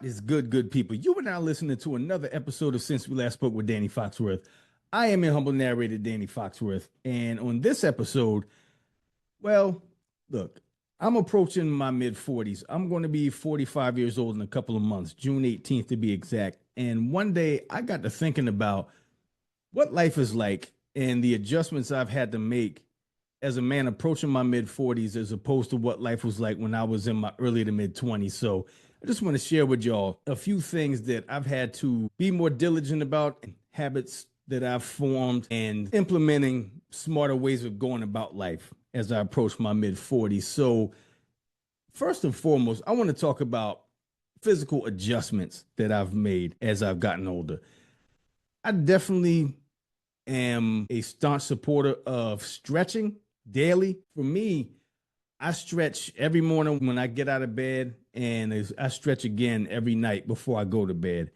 What is good, good people? You are now listening to another episode of Since We Last Spoke with Danny Foxworth. I am your humble narrator, Danny Foxworth. And on this episode, well, look, I'm approaching my mid 40s. I'm going to be 45 years old in a couple of months, June 18th to be exact. And one day I got to thinking about what life is like and the adjustments I've had to make as a man approaching my mid 40s as opposed to what life was like when I was in my early to mid 20s. So I just want to share with y'all a few things that I've had to be more diligent about, and habits that I've formed, and implementing smarter ways of going about life as I approach my mid 40s. So, first and foremost, I want to talk about physical adjustments that I've made as I've gotten older. I definitely am a staunch supporter of stretching daily. For me, I stretch every morning when I get out of bed, and I stretch again every night before I go to bed.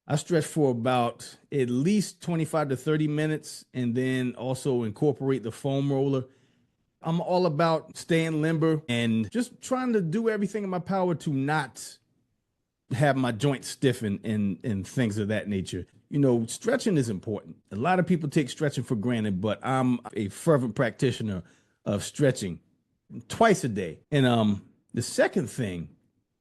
I stretch for about at least 25 to 30 minutes and then also incorporate the foam roller. I'm all about staying limber and just trying to do everything in my power to not have my joints stiffen and things of that nature. You know, stretching is important. A lot of people take stretching for granted, but I'm a fervent practitioner of stretching twice a day. And the second thing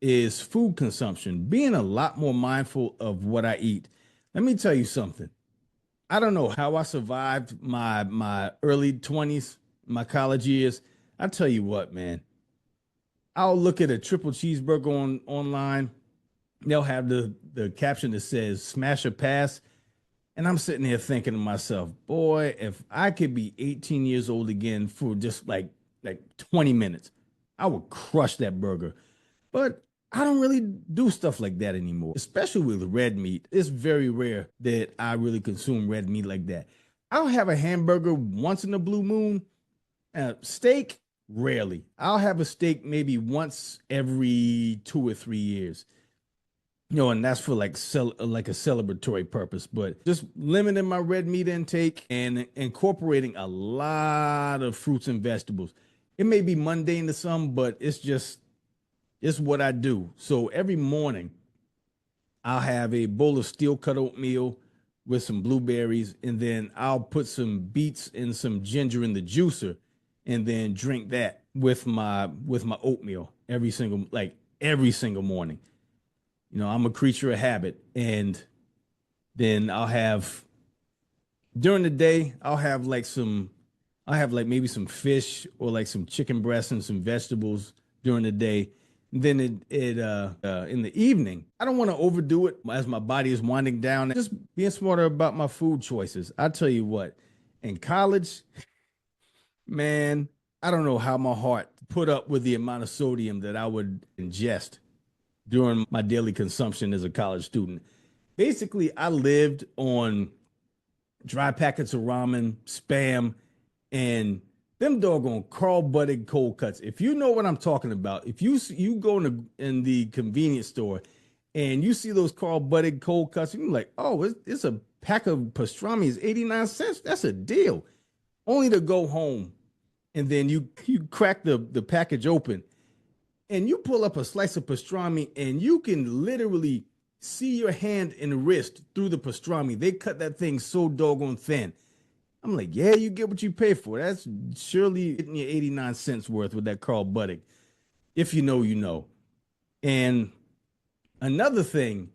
is food consumption, being a lot more mindful of what I eat. Let me tell you something. I don't know how I survived my early 20s, my college years. I tell you what, man. I'll look at a triple cheeseburger online. They'll have the caption that says smash or pass. And I'm sitting here thinking to myself, boy, if I could be 18 years old again for just like 20 minutes, I would crush that burger. But I don't really do stuff like that anymore, especially with red meat. It's very rare that I really consume red meat like that. I'll have a hamburger once in a blue moon. Steak, rarely. I'll have a steak maybe once every 2 or 3 years. You know, and that's for like a celebratory purpose, but just limiting my red meat intake and incorporating a lot of fruits and vegetables. It may be mundane to some, but it's what I do. So every morning I'll have a bowl of steel cut oatmeal with some blueberries, and then I'll put some beets and some ginger in the juicer and then drink that with my oatmeal every single morning. You know, I'm a creature of habit. And then during the day, I'll have like maybe some fish or like some chicken breasts and some vegetables during the day. And then in the evening, I don't want to overdo it as my body is winding down. Just being smarter about my food choices. I tell you what, in college, man, I don't know how my heart put up with the amount of sodium that I would ingest during my daily consumption as a college student. Basically, I lived on dry packets of ramen, spam, and them doggone Carl Budding cold cuts. If you know what I'm talking about, if you go in the convenience store and you see those Carl Budding cold cuts, you're like, oh, it's a pack of pastrami is 89 cents. That's a deal. Only to go home and then you crack the package open and you pull up a slice of pastrami and you can literally see your hand and wrist through the pastrami. They cut that thing so doggone thin. I'm like, yeah, you get what you pay for. That's surely getting you 89 cents worth with that Carl Buddick. If you know, you know. And another thing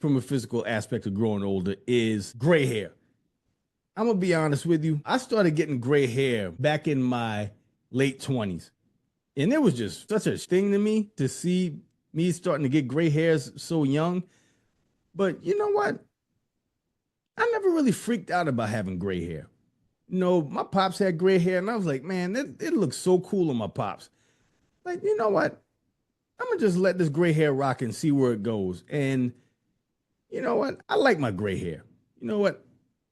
from a physical aspect of growing older is gray hair. I'm going to be honest with you. I started getting gray hair back in my late 20s. And it was just such a thing to me to see me starting to get gray hairs so young. But you know what? I never really freaked out about having gray hair. You know, my pops had gray hair, and I was like, man, it looks so cool on my pops. Like, you know what? I'm gonna just let this gray hair rock and see where it goes. And you know what? I like my gray hair. You know what?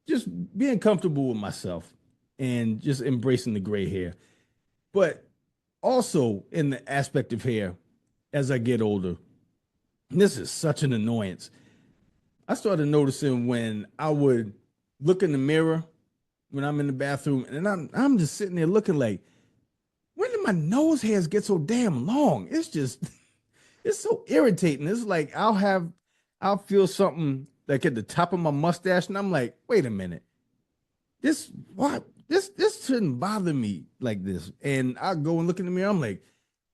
Just being comfortable with myself and just embracing the gray hair. But also in the aspect of hair, as I get older, and this is such an annoyance. I started noticing when I would look in the mirror when I'm in the bathroom, and I'm just sitting there looking like, when did my nose hairs get so damn long? It's just it's so irritating. It's like I'll feel something like at the top of my mustache, and I'm like, wait a minute, this what this shouldn't bother me like this. And I go and look in the mirror, I'm like,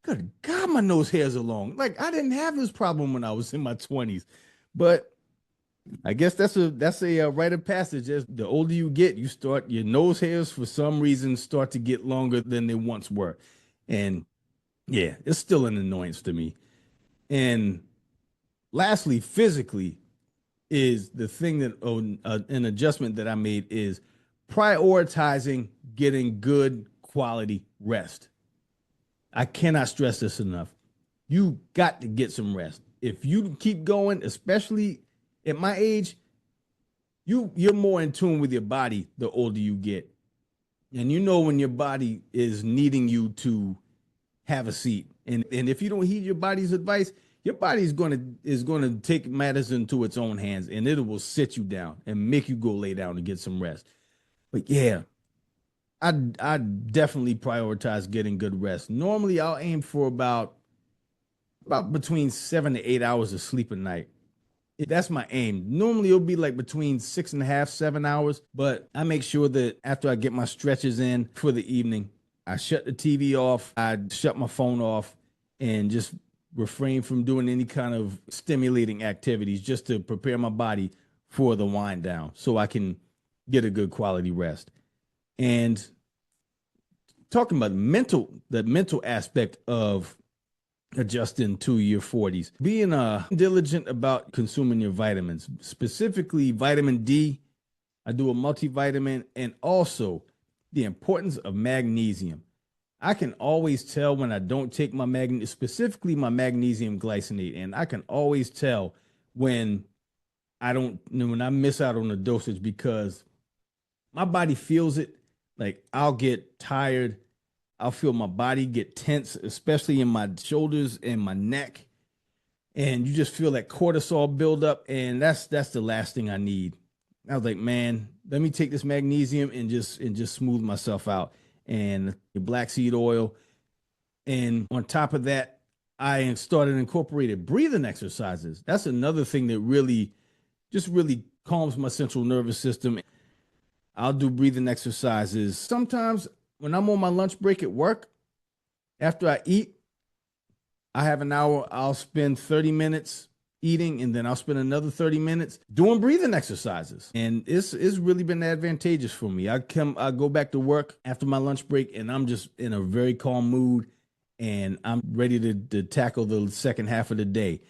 good God, my nose hairs are long. Like I didn't have this problem when I was in my 20s, but I guess that's a rite of passage. As the older you get, you start your nose hairs for some reason start to get longer than they once were, and yeah, it's still an annoyance to me. And lastly, physically is the thing that an adjustment that I made is prioritizing getting good quality rest. I cannot stress this enough. You got to get some rest. If you keep going, especially at my age, you're more in tune with your body the older you get. And you know when your body is needing you to have a seat. And if you don't heed your body's advice, your body is gonna take matters into its own hands and it will sit you down and make you go lay down to get some rest. But yeah, I definitely prioritize getting good rest. Normally I'll aim for about between 7 to 8 hours of sleep a night. That's my aim. Normally it'll be like between 6.5, 7 hours, but I make sure that after I get my stretches in for the evening, I shut the TV off, I shut my phone off, and just refrain from doing any kind of stimulating activities just to prepare my body for the wind down so I can get a good quality rest. And talking about the mental aspect of adjusting to your 40s, being diligent about consuming your vitamins, specifically vitamin D. I do a multivitamin, and also the importance of magnesium. I can always tell when I don't take my magnesium, specifically my magnesium glycinate, and I can always tell when when I miss out on the dosage because my body feels it. Like I'll get tired, I'll feel my body get tense, especially in my shoulders and my neck. And you just feel that cortisol build up. And that's the last thing I need. I was like, man, let me take this magnesium and just smooth myself out. And the black seed oil. And on top of that, I started incorporating breathing exercises. That's another thing that really calms my central nervous system. I'll do breathing exercises. Sometimes when I'm on my lunch break at work, after I eat, I have an hour, I'll spend 30 minutes eating, and then I'll spend another 30 minutes doing breathing exercises. And it's really been advantageous for me. I go back to work after my lunch break, and I'm just in a very calm mood, and I'm ready to tackle the second half of the day.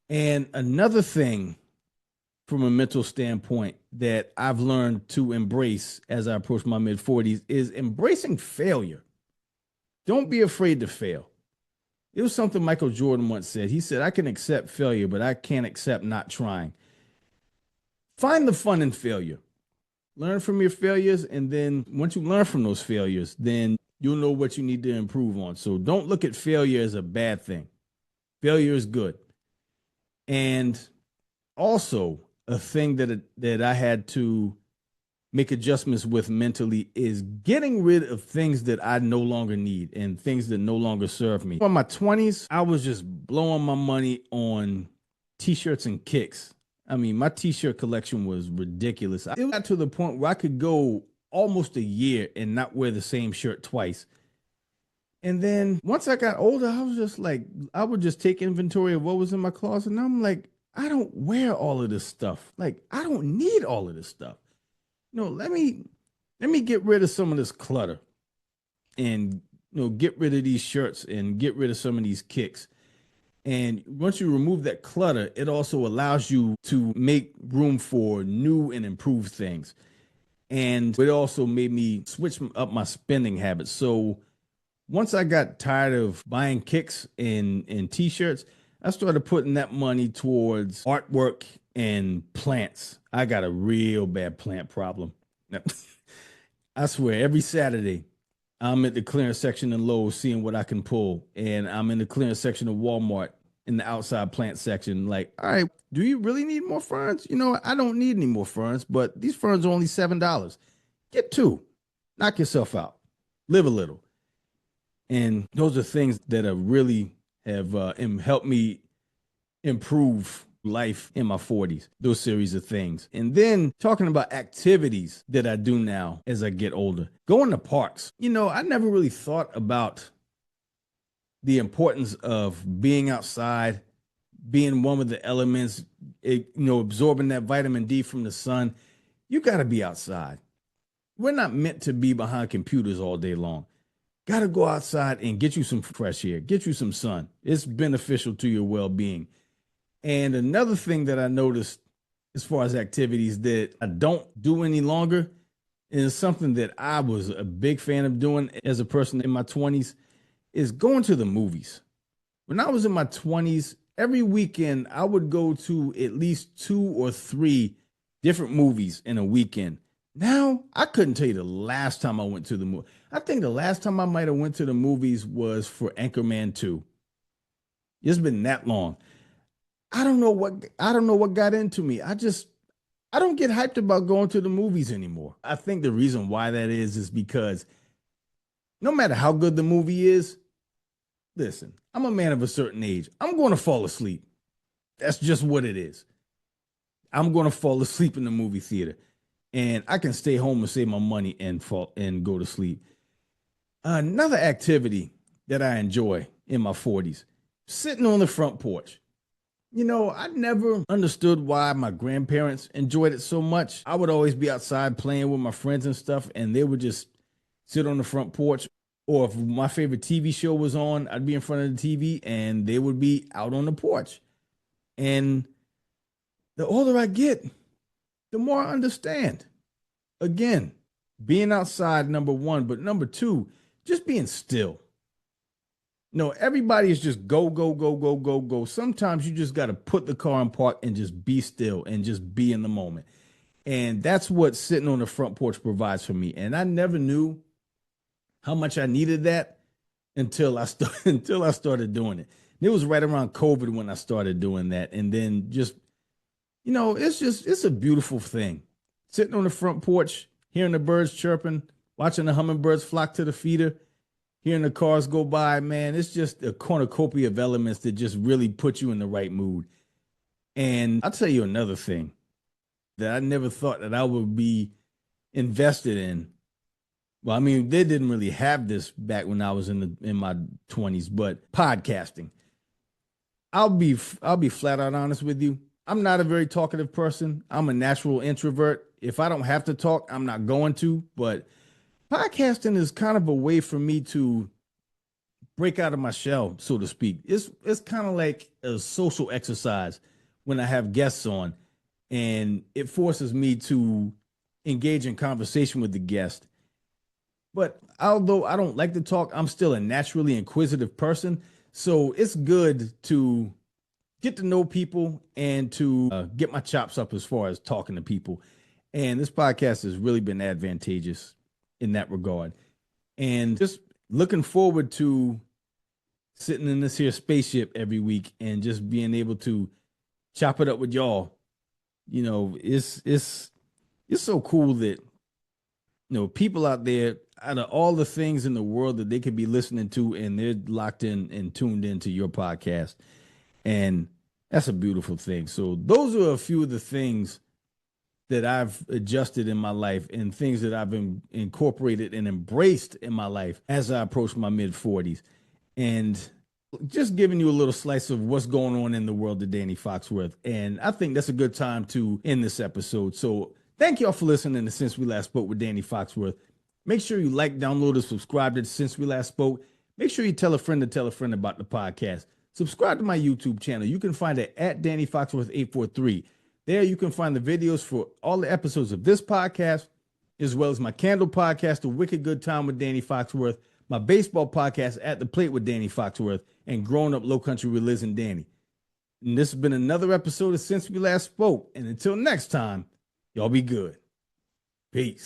And another thing from a mental standpoint that I've learned to embrace as I approach my mid 40s is embracing failure. Don't be afraid to fail. It was something Michael Jordan once said. He said, I can accept failure, but I can't accept not trying. Find the fun in failure. Learn from your failures. And then once you learn from those failures, then you'll know what you need to improve on. So don't look at failure as a bad thing. Failure is good. And also, a thing that I had to make adjustments with mentally is getting rid of things that I no longer need and things that no longer serve me. In my 20s, I was just blowing my money on t-shirts and kicks. I mean, my t-shirt collection was ridiculous. It got to the point where I could go almost a year and not wear the same shirt twice. And then once I got older, I was just like, I would just take inventory of what was in my closet. And I'm like, I don't wear all of this stuff. Like, I don't need all of this stuff. No, let me get rid of some of this clutter and get rid of these shirts and get rid of some of these kicks. And once you remove that clutter, it also allows you to make room for new and improved things. And it also made me switch up my spending habits. So once I got tired of buying kicks and t-shirts, I started putting that money towards artwork and plants. I got a real bad plant problem. I swear, every Saturday, I'm at the clearance section in Lowe's seeing what I can pull. And I'm in the clearance section of Walmart in the outside plant section. Like, all right, do you really need more ferns? I don't need any more ferns, but these ferns are only $7. Get two. Knock yourself out. Live a little. And those are things that are really have helped me improve life in my 40s, those series of things. And then talking about activities that I do now as I get older, going to parks. I never really thought about the importance of being outside, being one with the elements, absorbing that vitamin D from the sun. You got to be outside. We're not meant to be behind computers all day long. Got to go outside and get you some fresh air, get you some sun. It's beneficial to your well-being. And another thing that I noticed as far as activities that I don't do any longer is something that I was a big fan of doing as a person in my 20s is going to the movies. When I was in my 20s, every weekend I would go to at least 2 or 3 different movies in a weekend. Now, I couldn't tell you the last time I went to the movie. I think the last time I might have went to the movies was for Anchorman 2. It's been that long. I don't know what got into me. I don't get hyped about going to the movies anymore. I think the reason why that is because no matter how good the movie is, listen, I'm a man of a certain age. I'm going to fall asleep. That's just what it is. I'm going to fall asleep in the movie theater. And I can stay home and save my money and go to sleep. Another activity that I enjoy in my 40s, sitting on the front porch. I never understood why my grandparents enjoyed it so much. I would always be outside playing with my friends and stuff, and they would just sit on the front porch. Or if my favorite TV show was on, I'd be in front of the TV, and they would be out on the porch. And the older I get, the more I understand. Again, being outside, number one, but number two, just being still. No, everybody is just go, go, go, go, go, go. Sometimes you just got to put the car in park and just be still and just be in the moment. And that's what sitting on the front porch provides for me. And I never knew how much I needed that until I started doing it. And it was right around COVID when I started doing that. And then just, it's a beautiful thing. Sitting on the front porch, hearing the birds chirping, watching the hummingbirds flock to the feeder, hearing the cars go by, man, it's just a cornucopia of elements that just really put you in the right mood. And I'll tell you another thing that I never thought that I would be invested in. Well, I mean, they didn't really have this back when I was in my 20s, but podcasting. I'll be flat out honest with you. I'm not a very talkative person. I'm a natural introvert. If I don't have to talk, I'm not going to, but podcasting is kind of a way for me to break out of my shell, so to speak. It's kind of like a social exercise when I have guests on, and it forces me to engage in conversation with the guest. But although I don't like to talk, I'm still a naturally inquisitive person. So it's good to get to know people and to get my chops up as far as talking to people. And this podcast has really been advantageous in that regard. And just looking forward to sitting in this here spaceship every week and just being able to chop it up with y'all. It's so cool that people out there, out of all the things in the world that they could be listening to, and they're locked in and tuned into your podcast. And that's a beautiful thing. So those are a few of the things that I've adjusted in my life and things that I've incorporated and embraced in my life as I approach my mid-40s. And just giving you a little slice of what's going on in the world of Danny Foxworth. And I think that's a good time to end this episode. So thank y'all for listening to Since We Last Spoke with Danny Foxworth. Make sure you like, download, and subscribe to Since We Last Spoke. Make sure you tell a friend to tell a friend about the podcast. Subscribe to my YouTube channel. You can find it at Danny Foxworth 843. There you can find the videos for all the episodes of this podcast, as well as my Candle podcast, The Wicked Good Time with Danny Foxworth, my baseball podcast, At the Plate with Danny Foxworth, and Growing Up Low Country with Liz and Danny. And this has been another episode of Since We Last Spoke. And until next time, y'all be good. Peace.